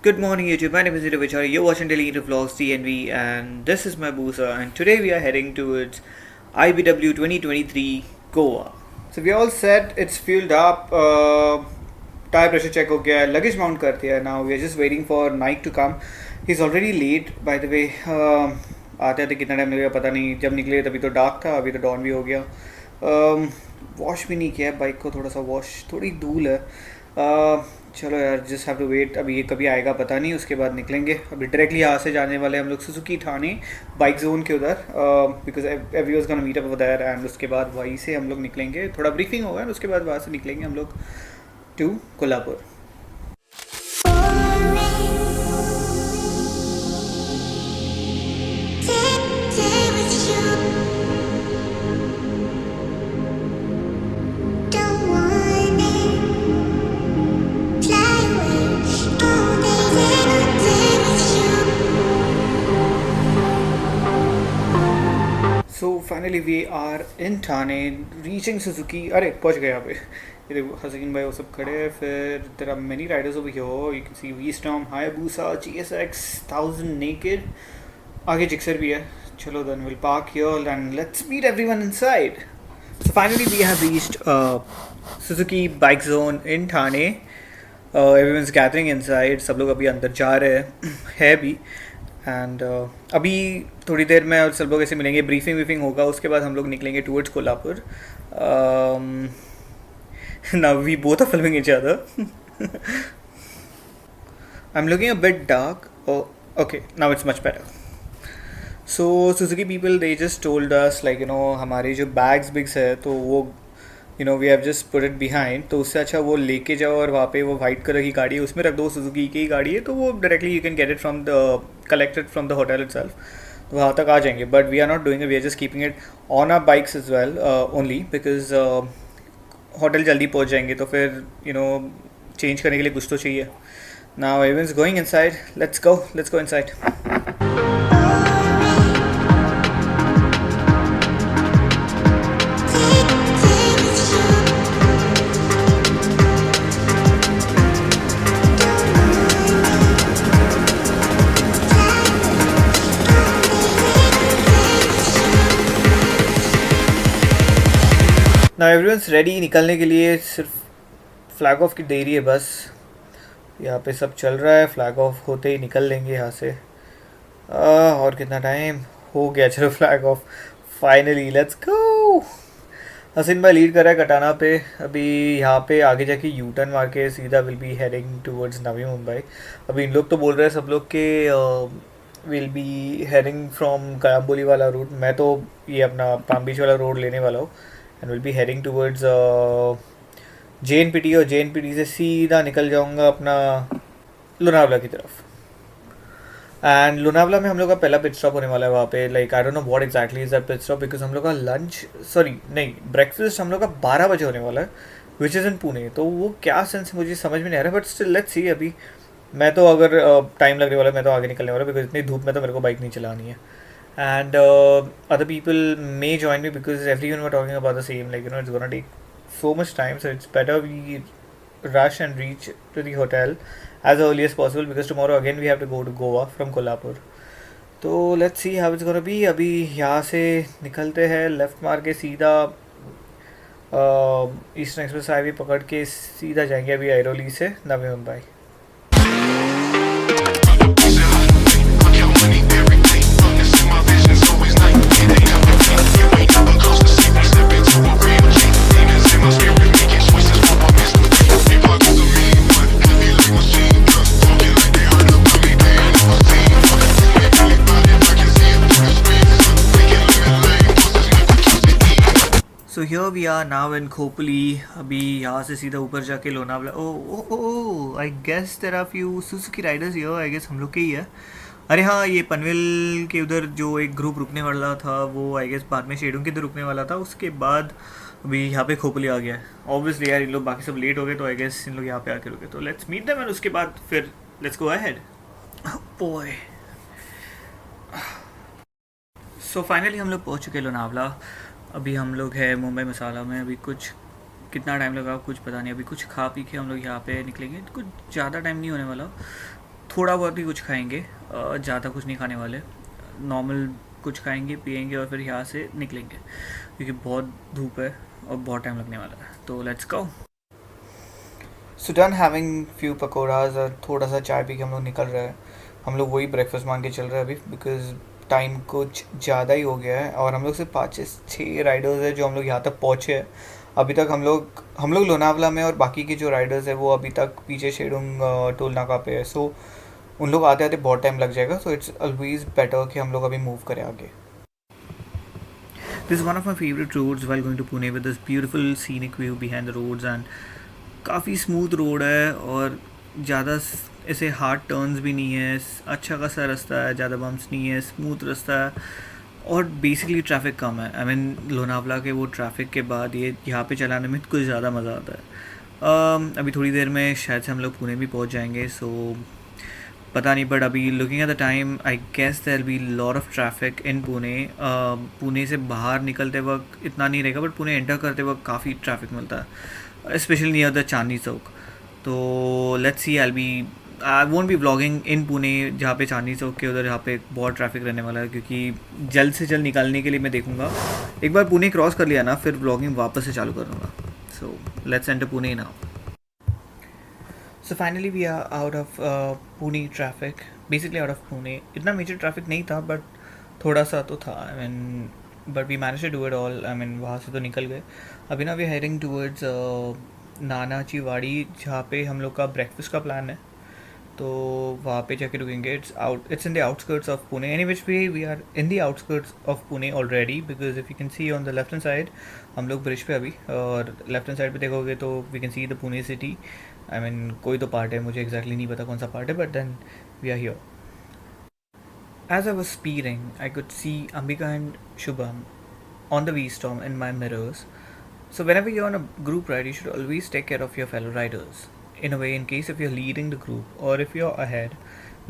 Good morning, YouTube. My name is Nirav. You're watching Daily Nirav Vlogs DNV, and this is my Busa. And today we are heading towards IBW 2023 Goa. So we all set. It's fueled up. Tire pressure check हो गया. Luggage mount कर दिया. Now we are just waiting for Nike to come. He's already late. By the way, आते आते कितना time लगेगा पता नहीं. जब निकले तभी तो डार्क था. अभी तो डॉन भी हो गया. वॉश भी नहीं किया बाइक को. थोड़ा सा वॉश. थोड़ी धूल है. चलो यार, जस्ट हैव टू वेट. अभी ये कभी आएगा पता नहीं. उसके बाद निकलेंगे. अभी डायरेक्टली यहाँ से जाने वाले हम लोग सुजुकी ठाणे बाइक जोन के उधर, because every was gonna meet up there. And उसके बाद वहीं से हम लोग निकलेंगे. थोड़ा ब्रीफिंग होगा. उसके बाद वहाँ से निकलेंगे हम लोग to Kolhapur. So finally we are in Thane, reaching Suzuki. अरे पहुंच गए यहाँ पे. ये देखो हसीन भाई वो सब खड़े हैं. फिर there are many riders over here. You can see Vstorm, Hayabusa, GSX, 1000 naked. आगे Gixxer भी है. चलो then we'll park here and let's meet everyone inside. So finally we have reached Suzuki bike zone in Thane. Everyone's gathering inside. सब लोग अभी अंदर जा रहे हैं. है भी. एंड अभी थोड़ी देर में और सब लोग ऐसे मिलेंगे. ब्रीफिंग होगा. उसके बाद हम लोग निकलेंगे towards Kolhapur. Now we both are filming each other. I am looking a bit dark. Okay, now it's much better. So Suzuki people they just told us like हमारे जो बैग्स बिग्स है तो वो we have just put it behind. तो उससे अच्छा वो लेके जाओ और वहाँ पे वो वाइट कलर की गाड़ी है उसमें रख दो. सुजुकी की गाड़ी है तो वो directly you can get it from the collected from the hotel itself. तो वहाँ तक आ जाएंगे. But we are not doing it. We are just keeping it on our bikes is well only because hotel जल्दी पहुँच जाएंगे तो फिर चेंज करने के लिए कुछ तो चाहिए. Now everyone is going inside. Let's go inside. ना एवरीवन्स रेडी निकलने के लिए. सिर्फ फ्लैग ऑफ की देरी है बस. यहाँ पे सब चल रहा है. फ्लैग ऑफ होते ही निकल लेंगे यहाँ से. और कितना टाइम हो गया. चलो flag of finally. Let's go. हसीन भाई लीड कर रहा है कटाना पे. अभी यहाँ पे आगे जाके यू टर्न मार के सीधा will be heading towards Navi Mumbai. अभी इन लोग तो बोल रहे हैं सब लोग के विल बी हेडिंग फ्रॉम कयाम्बोली वाला रूट. मैं तो ये अपना पाम बीच वाला रोड लेने वाला हूँ. And will be heading towards JNPT. और JNPT से सीधा निकल जाऊंगा अपना लोनावला की तरफ. एंड लोनावला में हम लोग का पहला पिट स्टॉप होने वाला है वहाँ पे. Like I don't know what exactly is that pit stop because हम लोग का ब्रेकफास्ट हम लोग का 12 बजे होने वाला है विच इज़ इन पुणे. तो वो क्या सेंस मुझे समझ में नहीं आ रहा. But still let's see. अभी मैं तो अगर टाइम लगने वाला मैं तो आगे निकलने वाला बिकॉज इतनी धूप में तो मेरे को बाइक नहीं चलानी है. And other people may join me because everyone were talking about the same, like it's gonna take so much time, so it's better we rush and reach to the hotel as early as possible because tomorrow again we have to go to Goa from Kolhapur. तो let's see how it's gonna be. अभी यहाँ से निकलते हैं. Left मार के सीधा eastern express highway पकड़ के सीधा जाएंगे अभी ऐरोली से Navi Mumbai. So here we are now in Khopoli. अभी यहाँ से सीधा ऊपर जाके Lonavala. Oh, I guess there are few Suzuki riders here. I guess हम लोग के ही है. अरे हाँ, ये पनवेल के उधर जो एक ग्रुप रुकने वाला था वो आई गेस बाद में शेडों के उधर रुकने वाला था. उसके बाद अभी यहाँ पे खोपली आ गया है. ऑब्वियसली यार इन लोग बाकी सब लेट हो गए तो आई गेस इन लोग यहाँ पे आके रुके. तो लेट्स मीट देम एंड उसके बाद फिर let's go ahead. Boy. So finally हम लोग पहुँच चुके लोनावला. अभी हम लोग है मुंबई मसाला में. अभी कुछ कितना टाइम लगा कुछ पता नहीं. अभी कुछ खा पी के हम लोग यहाँ पे निकलेंगे. कुछ ज़्यादा टाइम नहीं होने वाला. थोड़ा बहुत ही कुछ खाएंगे, ज़्यादा कुछ नहीं खाने वाले, नॉर्मल कुछ खाएंगे पिएंगे और फिर यहाँ से निकलेंगे क्योंकि बहुत धूप है और बहुत टाइम लगने वाला है. तो let's go. So done having few pakoras और थोड़ा सा चाय पी के हम लोग निकल रहे हैं. हम लोग वही ब्रेकफास्ट मान के चल रहे हैं अभी बिकॉज टाइम कुछ ज़्यादा ही हो गया है और हम लोग से 5 से 6 राइडर्स हैं जो हम लोग यहाँ तक पहुँचे हैं. अभी तक हम लोग लोनावला में और बाकी के जो राइडर्स हैं वो अभी तक पीछे शेडुंग टोल नाका पे है. सो उन लोग आते आते बहुत टाइम लग जाएगा. सो इट्स ऑलवेज बेटर कि हम लोग अभी मूव करें आगे. This is one of my favorite roads while going to Pune with this beautiful scenic view behind the roads and काफ़ी स्मूथ रोड है और ज़्यादा ऐसे हार्ड टर्न्स भी नहीं है. अच्छा खासा रास्ता है, ज़्यादा बम्प्स नहीं है, स्मूथ रास्ता है और बेसिकली ट्रैफिक कम है. आई मीन लोनावला के वो ट्रैफिक के बाद ये यहाँ पे चलाने में कुछ ज़्यादा मज़ा आता है. अभी थोड़ी देर में शायद से हम लोग पुणे भी पहुँच जाएंगे. सो पता नहीं, बट अभी looking at the time I guess there be lot of traffic in Pune. Pune से बाहर निकलते वक्त इतना नहीं रहेगा बट पुणे एंटर करते वक्त काफ़ी ट्रैफिक मिलता है, specially near the Chandni Chowk. तो let's see, I won't be vlogging in Pune जहाँ पे चांदनी चौक के उधर जहाँ पे बहुत ट्रैफिक रहने वाला है क्योंकि जल्द से जल्द निकालने के लिए मैं देखूँगा. एक बार पुणे क्रॉस कर लिया ना फिर व्लॉगिंग वापस से चालू करूँगा. So let's enter Pune now. So finally we are out of Pune traffic. Basically out of Pune. इतना major traffic नहीं था but थोड़ा सा तो था. I mean, but we managed to do it all. I mean वहाँ से तो निकल गए. अभी ना we are heading towards नानाची वाड़ी जहाँ पे हम लोग का breakfast का plan है. तो वहाँ पे जाके रुकेंगे. It's in the outskirts of Pune. Any which way we are in the outskirts of Pune already because if you can see on the left hand side हम लोग ब्रिज पे अभी और लेफ्ट हैंड साइड पे देखोगे तो we can see the Pune city. I mean कोई तो पार्ट है, मुझे एग्जैक्टली नहीं पता कौन सा पार्ट है but then we are here. As I was speeding I could see Ambika and Shubham on the Vstorm in my mirrors. So whenever you're on a group ride, you should always take care of your fellow riders. In a way, in case if you're leading the group or if you're ahead,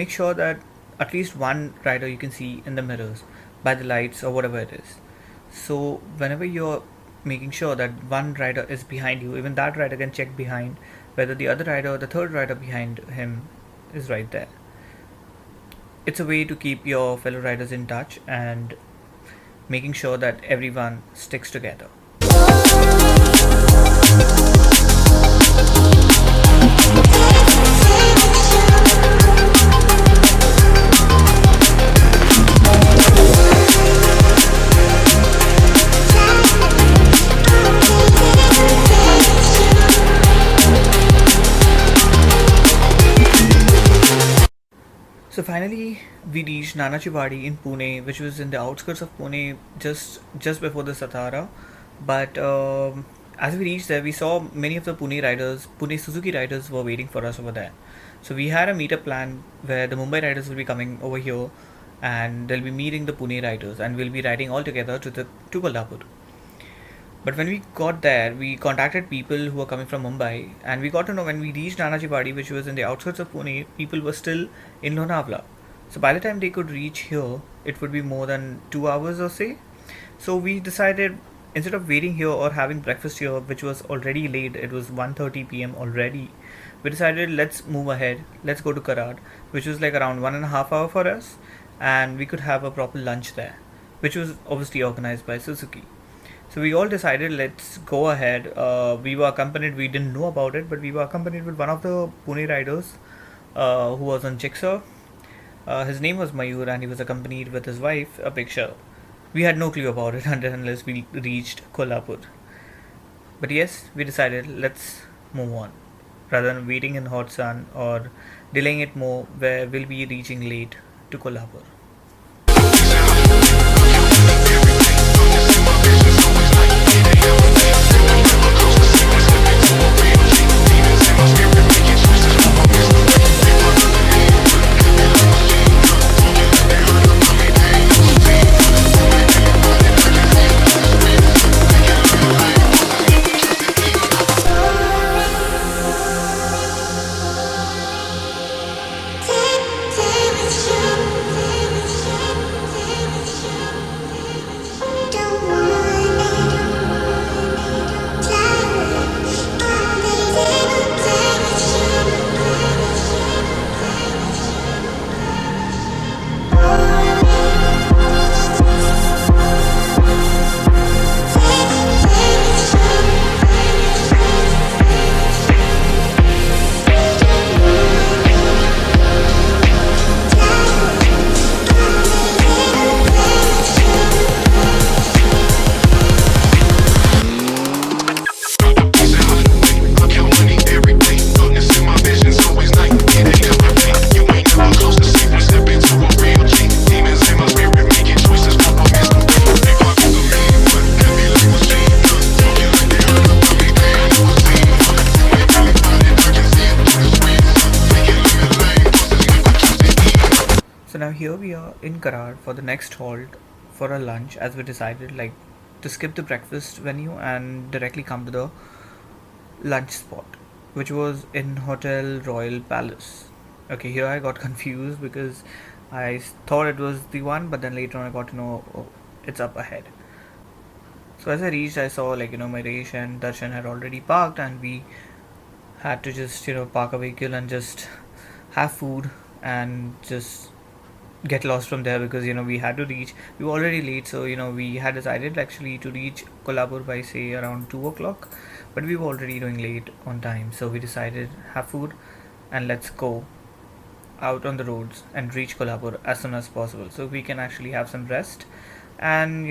make sure that at least one rider you can see in the mirrors by the lights or whatever it is. So whenever you're making sure that one rider is behind you, even that rider can check behind whether the other rider or the third rider behind him is right there. It's a way to keep your fellow riders in touch and making sure that everyone sticks together. So finally, we reached Nanachiwadi in Pune, which was in the outskirts of Pune, just before the Satara. But as we reached there, we saw many of the Pune Suzuki riders were waiting for us over there. So we had a meetup plan where the Mumbai riders will be coming over here, and they'll be meeting the Pune riders, and we'll be riding all together to Kolhapur. But when we got there, we contacted people who were coming from Mumbai, and we got to know when we reached Nanachiwadi, which was in the outskirts of Pune, people were still in Lonavala. So by the time they could reach here, it would be more than 2 hours or say. So we decided instead of waiting here or having breakfast here, which was already late, it was 1:30 p.m. already. We decided let's move ahead, let's go to Karad, which was like around 1.5 hours for us, and we could have a proper lunch there, which was obviously organized by Suzuki. So we all decided let's go ahead. We were accompanied, we didn't know about it, but we were accompanied with one of the Pune riders who was on Gixxer. His name was Mayur and he was accompanied with his wife, a picture. We had no clue about it unless we reached Kolhapur. But yes, we decided let's move on rather than waiting in hot sun or delaying it more where we'll be reaching late to Kolhapur. So now here we are in Karad for the next halt for our lunch, as we decided like to skip the breakfast venue and directly come to the lunch spot, which was in Hotel Royal Palace. Okay, here I got confused because thought it was the one, but then later on I got to know, oh, it's up ahead. So as I reached, I saw like Maresh and Darshan had already parked, and we had to just park a vehicle and just have food and just get lost from there, because we had to reach. We were already late, so we had decided actually to reach Kolhapur by say around 2 o'clock, but we were already doing late on time. So we decided have food and let's go out on the roads and reach Kolhapur as soon as possible, so we can actually have some rest and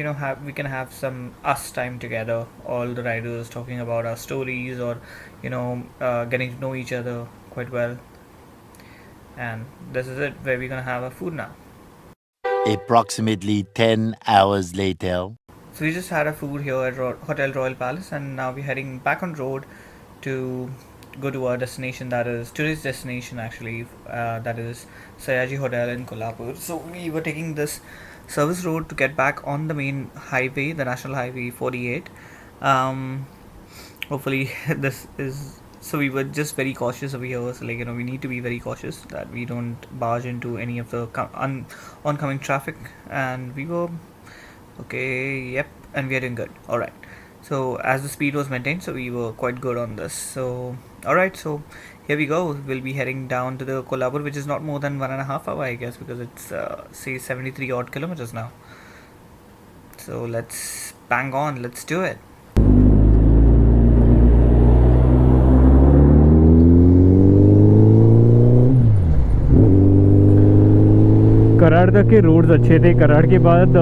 we can have some us time together, all the riders talking about our stories, or getting to know each other quite well. And this is it, where we're gonna have our food now. Approximately 10 hours later. So we just had our food here at Hotel Royal Palace, and now we're heading back on road to go to our destination, that is tourist destination actually, that is Sayaji Hotel in Kolhapur. So we were taking this service road to get back on the main highway, the National Highway 48. Hopefully this is, so we were just very cautious over here, so like we need to be very cautious that we don't barge into any of the oncoming traffic, and we were okay, yep, and we are doing good. All right, so as the speed was maintained, so we were quite good on this. So all right, so here we go. We'll be heading down to the Kolhapur, which is not more than 1.5 hours, I guess, because it's say 73 odd kilometers now. So let's bang on, let's do it. Karad तक के roads अच्छे थे. कराड़ के बाद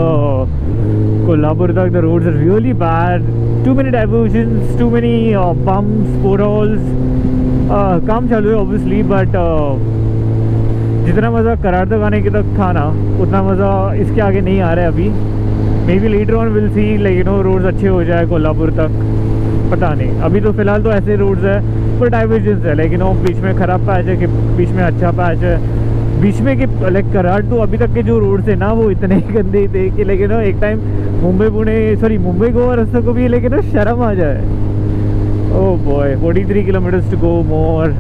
कोल्हापुर तक the roads are really bad. Too many diversions, too many bumps, potholes. काम चालू है obviously, but जितना मज़ा कराड़ तक आने के तक था ना, उतना मज़ा इसके आगे नहीं आ रहा है अभी. Maybe later on we'll see like roads अच्छे हो जाए कोल्हापुर तक, पता नहीं. अभी तो फ़िलहाल तो ऐसे roads है, पर diversions है, like बीच में ख़राब पैच है कि बीच में अच्छा पैच है, बीच में कि लाइक कराड़ तो अभी तक के जो रोड थे ना वो इतने ही गंदे थे कि लेकिन एक टाइम मुंबई गोवा रास्ते को भी लेकिन शर्म आ जाए. Oh boy, 43 kilometres to go more.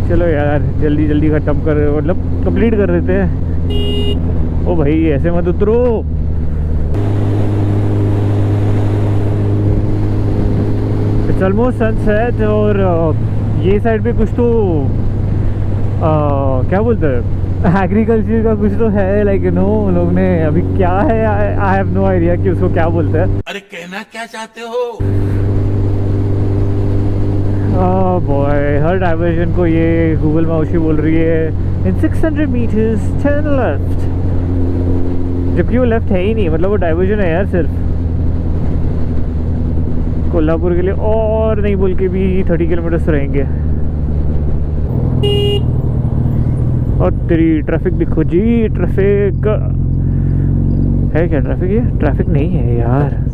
चलो यार जल्दी जल्दी ख़त्म कर, मतलब कंप्लीट कर देते हैं. ओ भाई ऐसे मत उतरो. इट्स ऑलमोस्ट सनसेट, और ये साइड पे कुछ तो क्या बोलते हैं, एग्रीकल्चर का कुछ तो है, लाइक लोग ने अभी क्या है, आई हैव नो आइडिया कि उसको क्या बोलते हैं. अरे कहना क्या चाहते हो? बॉय, हर डाइवर्जन को ये गूगल माउशी बोल रही है इन 600 मीटर्स टर्न लेफ्ट, जबकि वो लेफ्ट है ही नहीं, मतलब वो डाइवर्जन है यार सिर्फ. कोल्हापुर के लिए और नहीं बोल के भी 30 किलोमीटर्स रहेंगे. और तेरी ट्रैफिक दिखो जी, ट्रैफिक है क्या? ट्रैफिक है? ट्रैफिक नहीं है यार.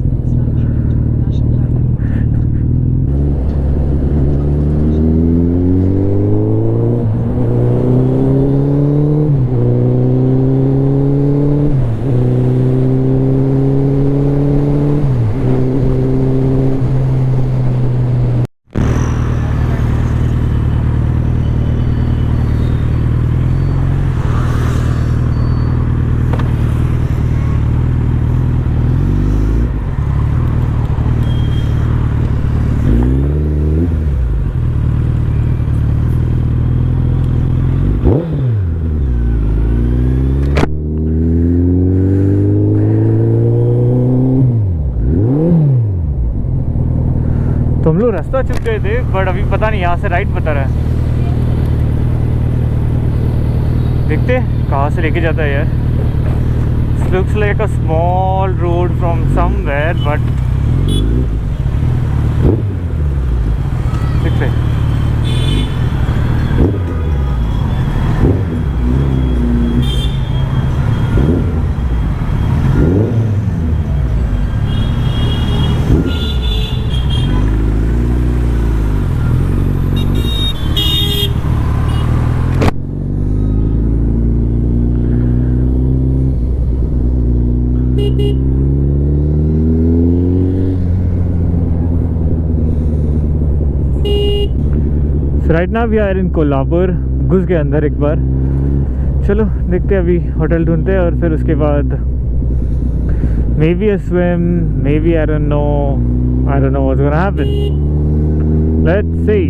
तो हम लोग रास्ता चुक गए थे, बट अभी पता नहीं यहाँ से राइट बता रहा है. देखते कहाँ से लेके जाता है यार. Looks like a small road from somewhere, but देखते. Right now we are in Kolhapur, घुस गए अंदर एक बार। चलो देखते हैं, अभी होटल ढूंढते हैं और फिर उसके बाद maybe a swim, maybe I don't know what's gonna happen, let's see.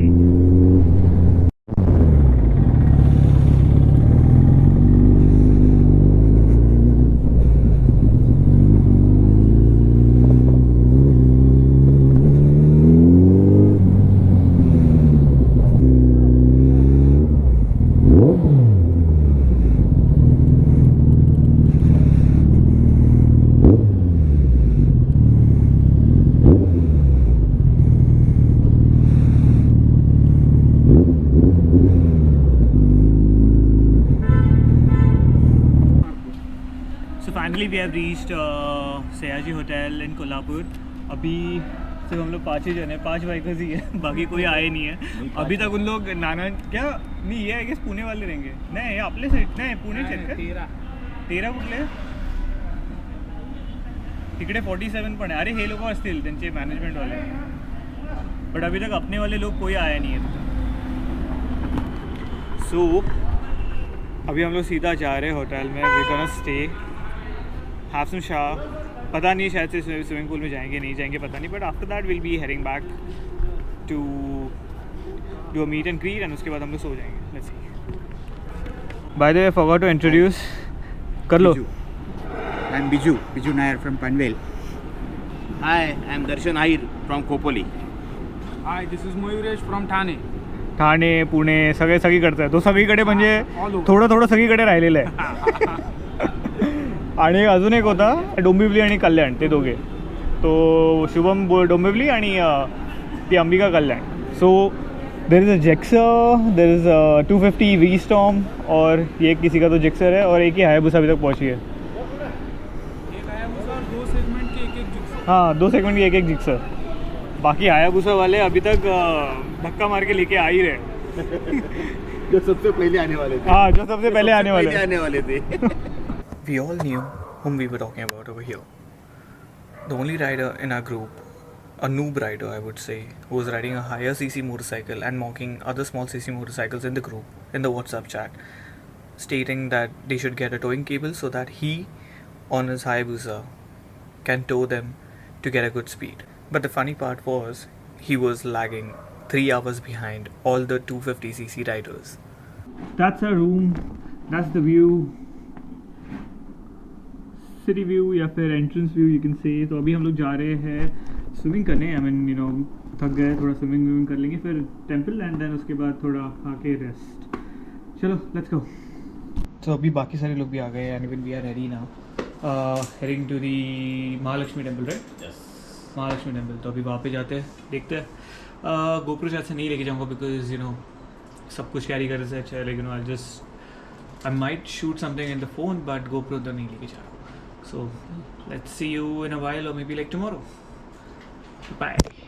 Finally we have reached Sayaji hotel in Kolhapur. अभी सिर्फ हम लोग 5 ही जन हैं, 5 बाइकर्स ही है, बाकी कोई आए नहीं है अभी तक। उन लोग नाना क्या नहीं, ये है कि पुणे वाले रहेंगे नाही आपले साईड नाही, पुणे आहेत का? 13 कुठले तिकडे 47 पण आहे। अरे हे लोक असतील त्यांचे मॅनेजमेंट वाले, बट अभी तक अपने वाले लोग कोई आया नहीं है। सो अभी हम लोग सीधा जा रहे हैं होटल में, we gonna stay, have some shower. पता नहीं शायद से स्विमिंग पूल में जाएंगे नहीं जाएंगे पता नहीं, but after that will be heading back to do a meet and greet and उसके बाद हम लोग सो जाएंगे। Let's see. By the way, forgot to introduce कर लो। I am Biju Nair from Panvel. Hi, I am Darshan Ahir from Khopoli. Hi, this is Mayuresh from Thane. Thane, Pune सगळीकडचं आहे तो, सगळीकडे म्हणजे थोडं सगळीकडे राहिलेलं आहे। आणि अजून एक होता डोंबिवली आणि कल्याण, ते दोघे, तो शुभम डोंबिवली आणि ती Ambika Kalyan. So there is a Gixxer, there is 250 Vstorm और ये किसी का तो Gixxer है और एक ही हायाबुसा अभी तक पहुँची है। एक हायाबुसा और 2 सेगमेंट के एक Gixxer। हाँ, 2 सेगमेंट की एक Gixxer। बाकी हायाबुसा वाले अभी तक धक्का मार के लेके आ ही रहे। जो सबसे पहले आने वाले थे। हाँ, जो सबसे पहले आने वाले थे। We all knew whom we were talking about over here. The only rider in our group, a noob rider I would say, who was riding a higher CC motorcycle and mocking other small CC motorcycles in the group, in the WhatsApp chat, stating that they should get a towing cable so that he, on his Hayabusa, can tow them to get a good speed. But the funny part was, he was lagging 3 hours behind all the 250cc riders. That's our room, that's the view, city view या फिर entrance view you can say. तो अभी हम लोग जा रहे हैं swimming करने, आई मीन यू नो थक गए, थोड़ा स्विमिंग कर लेंगे, फिर टेंपल एंड देन उसके बाद थोड़ा आके रेस्ट। चलो लेट्स गो। तो अभी बाकी सारे लोग भी आ गए and we are ready now, heading to the Mahalakshmi temple, right? Yes, Mahalakshmi temple. तो अभी वहाँ पे जाते हैं, देखते हैं। गोप्रो शायद से नहीं लेके जाऊँगा बिकॉज यू नो सब कुछ कैरी करने से अच्छा है, लेकिन I might shoot something in the phone, but GoPro तो नहीं लेके जा रहा हूँ। So let's see you in a while or maybe like tomorrow. Bye.